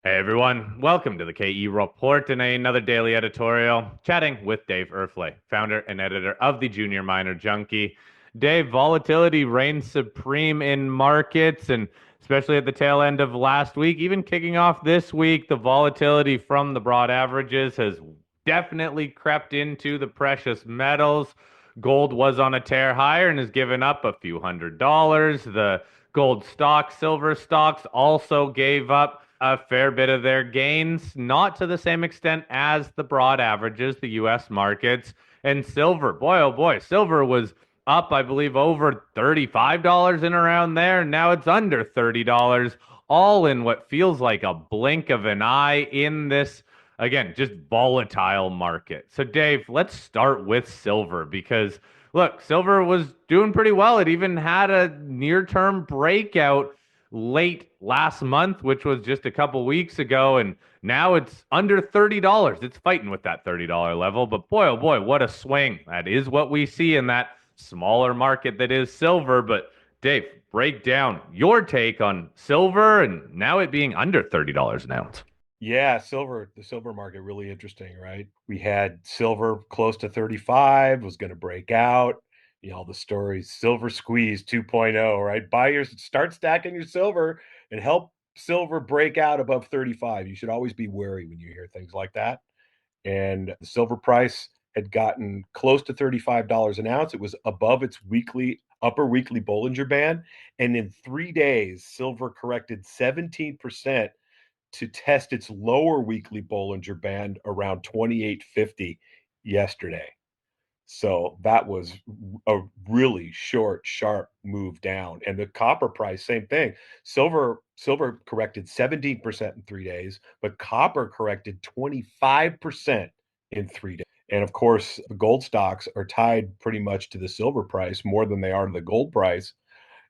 Hey everyone, welcome to the KE Report and another daily editorial. Chatting with Dave Erfle, founder and editor of the Junior Miner Junkie. Dave, volatility reigns supreme in markets, and especially at the tail end of last week, even kicking off this week, the volatility from the broad averages has definitely crept into the precious metals. Gold was on a tear higher and has given up a few $100s. The gold stocks, silver stocks also gave up a fair bit of their gains, not to the same extent as the broad averages, the US markets. And silver, boy, oh boy, silver was up, I believe, over $35 in around there. Now it's under $30, all in what feels like a blink of an eye in this, again, just volatile market. So, Dave, let's start with silver because look, silver was doing pretty well. It even had a near term breakout late last month, which was just a couple weeks ago, and now it's under $30. It's fighting with that $30 level, but boy, oh boy, what a swing. That is what we see in that smaller market that is silver. But Dave, break down your take on silver and now it being under $30 an ounce. Yeah, the silver market really interesting, right? We had silver close to 35, was going to break out. All the stories, silver squeeze 2.0, right? Start stacking your silver and help silver break out above 35. You should always be wary when you hear things like that. And the silver price had gotten close to $35 an ounce. It was above its upper weekly Bollinger Band. And in 3 days, silver corrected 17% to test its lower weekly Bollinger Band around 28.50 yesterday. So that was a really short, sharp move down. And the copper price, same thing. Silver corrected 17% in 3 days, but copper corrected 25% in 3 days. And of course, the gold stocks are tied pretty much to the silver price more than they are to the gold price.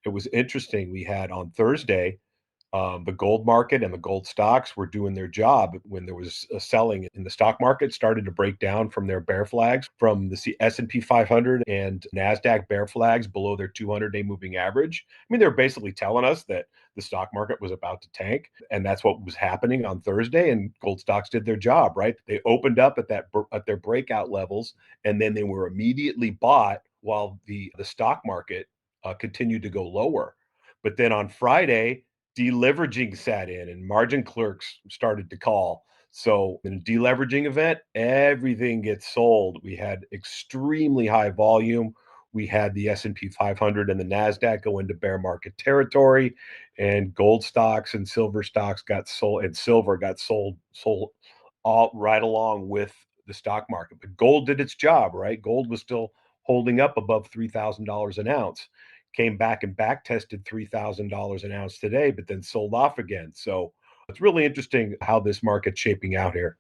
It was interesting. We had on Thursday the gold market and the gold stocks were doing their job when there was a selling in the stock market started to break down from their bear flags from the S&P 500 and NASDAQ bear flags below their 200-day moving average. I mean, they're basically telling us that the stock market was about to tank, and that's what was happening on Thursday, and gold stocks did their job, right? They opened up at their breakout levels, and then they were immediately bought while the stock market continued to go lower. But then on Friday, deleveraging sat in and margin clerks started to call. So in a deleveraging event, everything gets sold. We had extremely high volume. We had the S&P 500 and the NASDAQ go into bear market territory, and gold stocks and silver stocks got sold, and silver got sold all right along with the stock market. But gold did its job, right? Gold was still holding up above $3,000 an ounce, came back and back tested $3,000 an ounce today, but then sold off again. So it's really interesting how this market's shaping out here.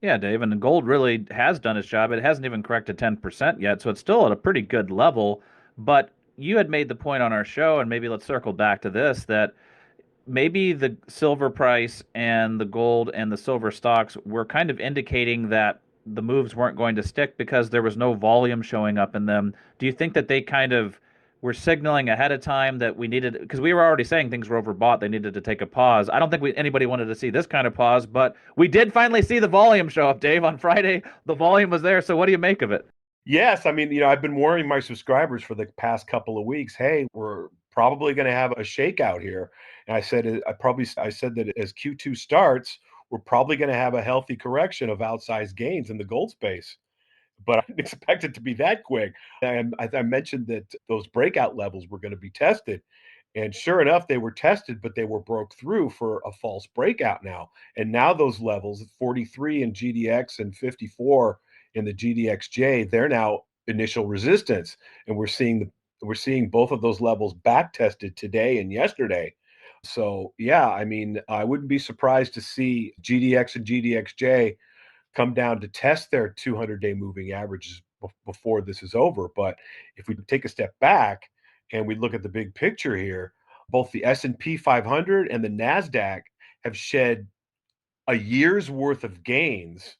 Yeah, Dave, and the gold really has done its job. It hasn't even corrected 10% yet, so it's still at a pretty good level. But you had made the point on our show, and maybe let's circle back to this, that maybe the silver price and the gold and the silver stocks were kind of indicating that the moves weren't going to stick because there was no volume showing up in them. Do you think that they kind of were signaling ahead of time that we needed, because we were already saying things were overbought, they needed to take a pause? I don't think anybody wanted to see this kind of pause, but we did finally see the volume show up, Dave. On Friday, the volume was there. So what do you make of it? Yes, I mean, I've been warning my subscribers for the past couple of weeks. Hey, we're probably going to have a shakeout here, and I said that as Q2 starts, we're probably going to have a healthy correction of outsized gains in the gold space. But I didn't expect it to be that quick. And I mentioned that those breakout levels were going to be tested. And sure enough, they were tested, but they were broke through for a false breakout now. And now those levels, 43 in GDX and 54 in the GDXJ, they're now initial resistance. And we're seeing both of those levels back tested today and yesterday. So yeah, I mean, I wouldn't be surprised to see GDX and GDXJ come down to test their 200-day moving averages before this is over. But if we take a step back and we look at the big picture here, both the S&P 500 and the NASDAQ have shed a year's worth of gains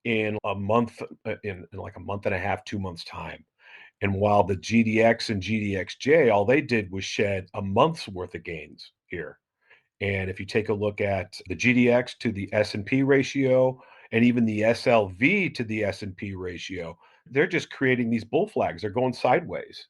in a month, in like a month and a half, 2 months time. And while the GDX and GDXJ, all they did was shed a month's worth of gains here. And if you take a look at the GDX to the S&P ratio and even the SLV to the S&P ratio, they're just creating these bull flags. They're going sideways.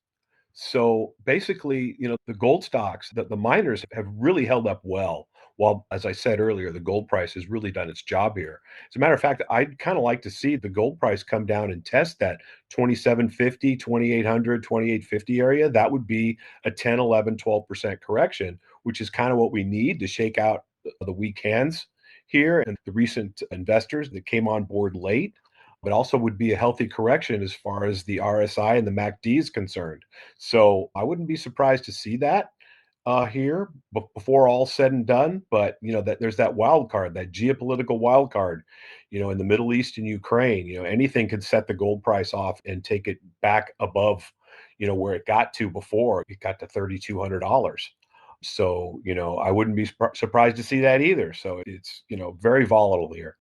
So basically, the gold stocks, the miners have really held up well. While, as I said earlier, the gold price has really done its job here. As a matter of fact, I'd kind of like to see the gold price come down and test that 2750, 2800, 2850 area. That would be a 10, 11, 12% correction, which is kind of what we need to shake out the weak hands here and the recent investors that came on board late, but also would be a healthy correction as far as the RSI and the MACD is concerned. So I wouldn't be surprised to see that here before all said and done. But that there's that wild card, that geopolitical wild card, in the Middle East and Ukraine. Anything could set the gold price off and take it back above, where it got to before it got to $3,200. So I wouldn't be surprised to see that either. So it's very volatile here.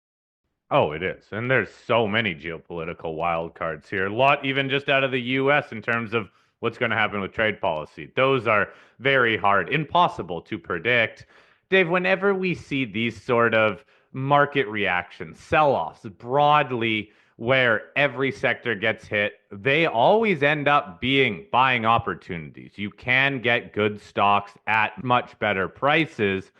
Oh, it is. And there's so many geopolitical wild cards here. A lot even just out of the US in terms of what's going to happen with trade policy. Those are very hard, impossible to predict. Dave, whenever we see these sort of market reactions, sell-offs broadly where every sector gets hit, they always end up being buying opportunities. You can get good stocks at much better prices.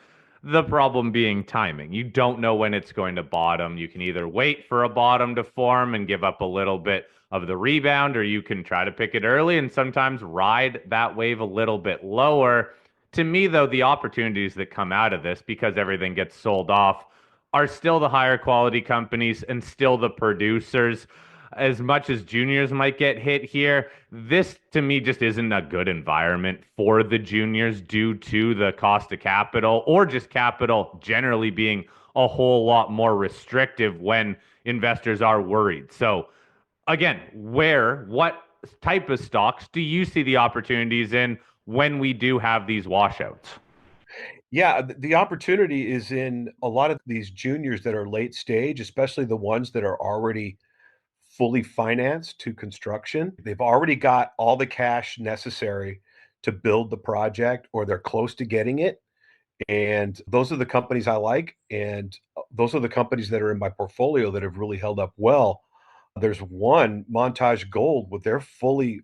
The problem being timing. You don't know when it's going to bottom. You can either wait for a bottom to form and give up a little bit of the rebound, or you can try to pick it early and sometimes ride that wave a little bit lower. To me, though, the opportunities that come out of this, because everything gets sold off, are still the higher quality companies and still the producers. As much as juniors might get hit here, this to me just isn't a good environment for the juniors due to the cost of capital or just capital generally being a whole lot more restrictive when investors are worried. So, again, what type of stocks do you see the opportunities in when we do have these washouts? Yeah, the opportunity is in a lot of these juniors that are late stage, especially the ones that are already fully financed to construction. They've already got all the cash necessary to build the project, or they're close to getting it. And those are the companies I like. And those are the companies that are in my portfolio that have really held up well. There's one, Montage Gold, with they're fully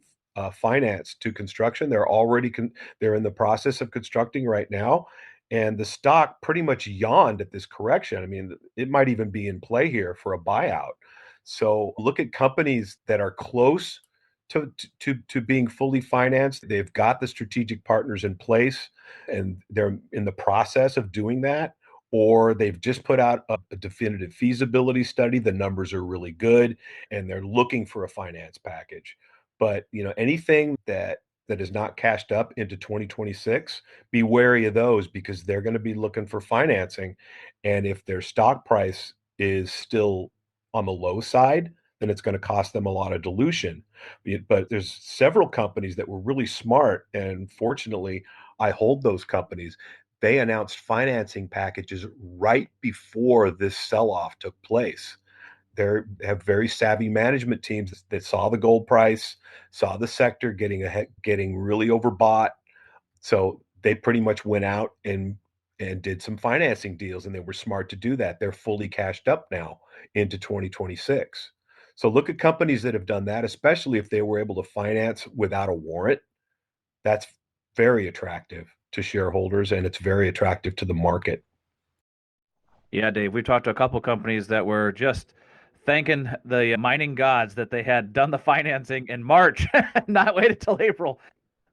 financed to construction. They're in the process of constructing right now, and the stock pretty much yawned at this correction. I mean, it might even be in play here for a buyout. So look at companies that are close to being fully financed. They've got the strategic partners in place, and they're in the process of doing that, or they've just put out a definitive feasibility study. The numbers are really good, and they're looking for a finance package. But anything that is not cashed up into 2026, be wary of those, because they're going to be looking for financing. And if their stock price is still on the low side, then it's going to cost them a lot of dilution. But there's several companies that were really smart, and fortunately, I hold those companies. They announced financing packages right before this sell-off took place. They have very savvy management teams that saw the gold price, saw the sector getting really overbought. So they pretty much went out and did some financing deals, and they were smart to do that. They're fully cashed up now into 2026. So look at companies that have done that, especially if they were able to finance without a warrant. That's very attractive to shareholders, and it's very attractive to the market. Yeah, Dave, we've talked to a couple companies that were just thanking the mining gods that they had done the financing in March, not waited till April,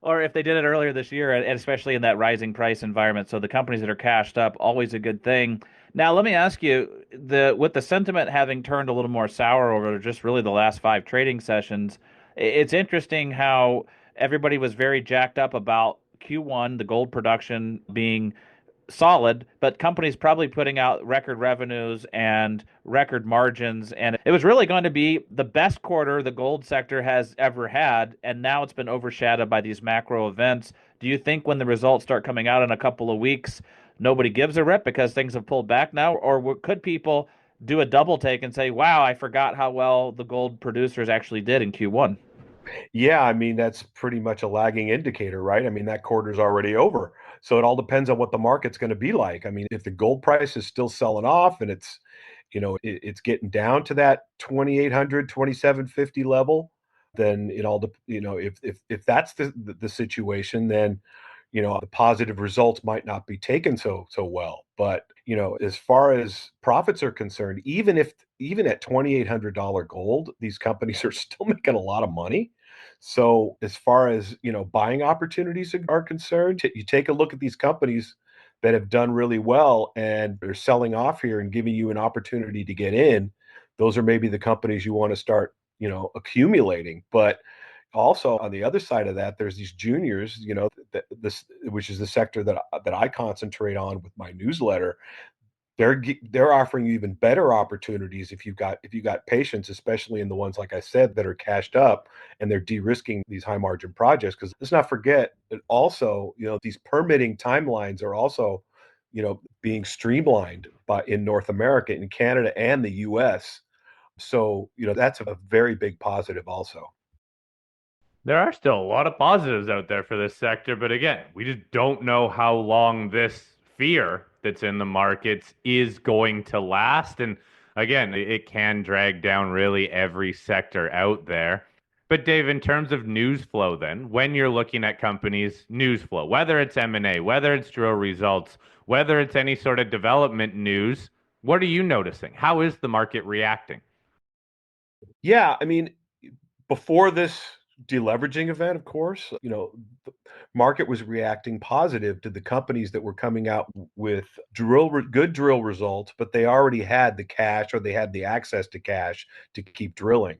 or if they did it earlier this year, and especially in that rising price environment. So the companies that are cashed up, always a good thing. Now, let me ask you, with the sentiment having turned a little more sour over just really the last 5 trading sessions, it's interesting how everybody was very jacked up about Q1, the gold production being solid, but companies probably putting out record revenues and record margins. And it was really going to be the best quarter the gold sector has ever had. And now it's been overshadowed by these macro events. Do you think when the results start coming out in a couple of weeks, nobody gives a rip because things have pulled back now? Or could people do a double take and say, wow, I forgot how well the gold producers actually did in Q1? Yeah, I mean, that's pretty much a lagging indicator, right? I mean, that quarter's already over. So it all depends on what the market's going to be like. I mean, if the gold price is still selling off and it's getting down to that 2,800, 2,750 level, then if that's the situation, then the positive results might not be taken so well. But as far as profits are concerned, even at $2,800 gold, these companies are still making a lot of money. So as far as buying opportunities are concerned, you take a look at these companies that have done really well and they're selling off here and giving you an opportunity to get in. Those are maybe the companies you want to start accumulating. But also on the other side of that, there's these juniors, which is the sector that I concentrate on with my newsletter. They're offering you even better opportunities if you've got patience, especially in the ones, like I said, that are cashed up and they're de-risking these high margin projects. Because let's not forget that also, these permitting timelines are also, being streamlined in North America, in Canada, and the US. So, that's a very big positive also. There are still a lot of positives out there for this sector, but again, we just don't know how long this fear that's in the markets is going to last. And again, it can drag down really every sector out there. But Dave, in terms of news flow, then, when you're looking at companies' news flow, whether it's M&A, whether it's drill results, whether it's any sort of development news, what are you noticing? How is the market reacting? Yeah, I mean, before this deleveraging event, of course, the market was reacting positive to the companies that were coming out with good drill results, but they already had the cash or they had the access to cash to keep drilling.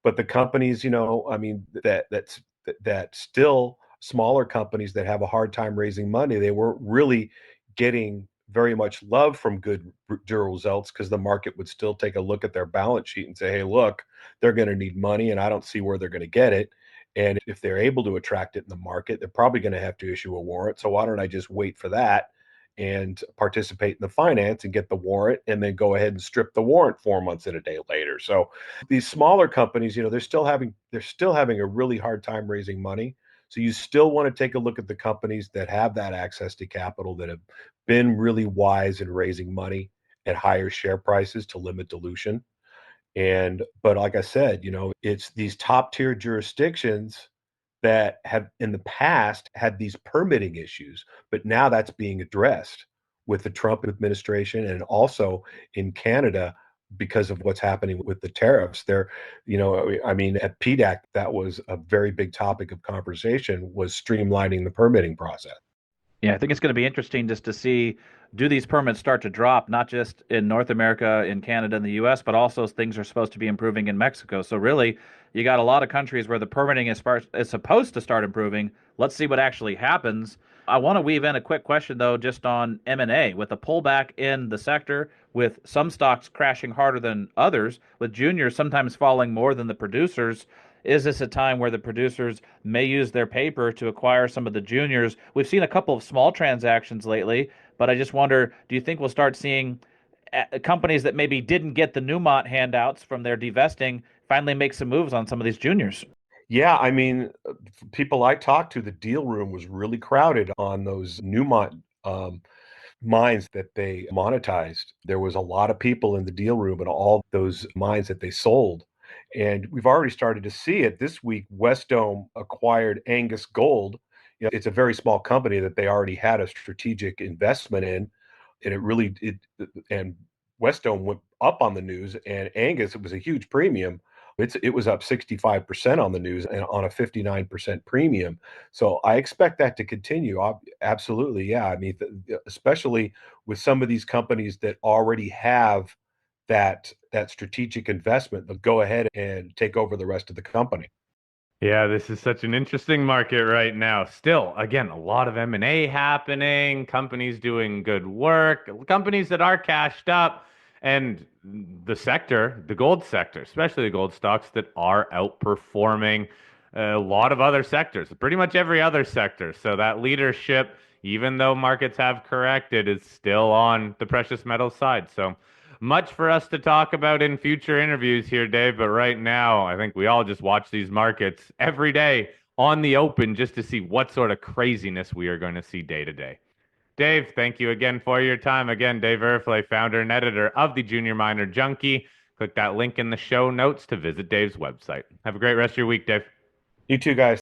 But the companies, I mean, that still smaller companies that have a hard time raising money, they weren't really getting very much love from good drill results because the market would still take a look at their balance sheet and say, hey, look, they're going to need money and I don't see where they're going to get it. And if they're able to attract it in the market, they're probably going to have to issue a warrant. So why don't I just wait for that and participate in the finance and get the warrant and then go ahead and strip the warrant 4 months and a day later. So these smaller companies, they're still having a really hard time raising money. So you still want to take a look at the companies that have that access to capital, that have been really wise in raising money at higher share prices to limit dilution. But like I said, it's these top tier jurisdictions that have in the past had these permitting issues, but now that's being addressed with the Trump administration and also in Canada because of what's happening with the tariffs. I mean, at PDAC, that was a very big topic of conversation, was streamlining the permitting process. Yeah, I think it's going to be interesting just to see, do these permits start to drop, not just in North America, in Canada, and the US, but also things are supposed to be improving in Mexico. So really, you got a lot of countries where the permitting is supposed to start improving. Let's see what actually happens. I want to weave in a quick question though, just on M&A. With a pullback in the sector, with some stocks crashing harder than others, with juniors sometimes falling more than the producers, is this a time where the producers may use their paper to acquire some of the juniors? We've seen a couple of small transactions lately, but I just wonder, do you think we'll start seeing companies that maybe didn't get the Newmont handouts from their divesting finally make some moves on some of these juniors? Yeah, I mean, people I talked to, the deal room was really crowded on those Newmont mines that they monetized. There was a lot of people in the deal room and all those mines that they sold. And we've already started to see it this week. Wesdome acquired Angus Gold. It's a very small company that they already had a strategic investment in. And and Wesdome went up on the news, and Angus, it was a huge premium. It was up 65% on the news and on a 59% premium. So I expect that to continue. Absolutely, yeah. I mean, especially with some of these companies that already have that strategic investment, they'll go ahead and take over the rest of the company. Yeah, this is such an interesting market right now. Still, again, a lot of M&A happening, companies doing good work, companies that are cashed up, and the sector, the gold sector, especially the gold stocks that are outperforming a lot of other sectors, pretty much every other sector. So that leadership, even though markets have corrected, is still on the precious metal side. So much for us to talk about in future interviews here, Dave. But right now, I think we all just watch these markets every day on the open just to see what sort of craziness we are going to see day to day. Dave, thank you again for your time. Again, Dave Erfle, founder and editor of the Junior Miner Junkie. Click that link in the show notes to visit Dave's website. Have a great rest of your week, Dave. You too, guys.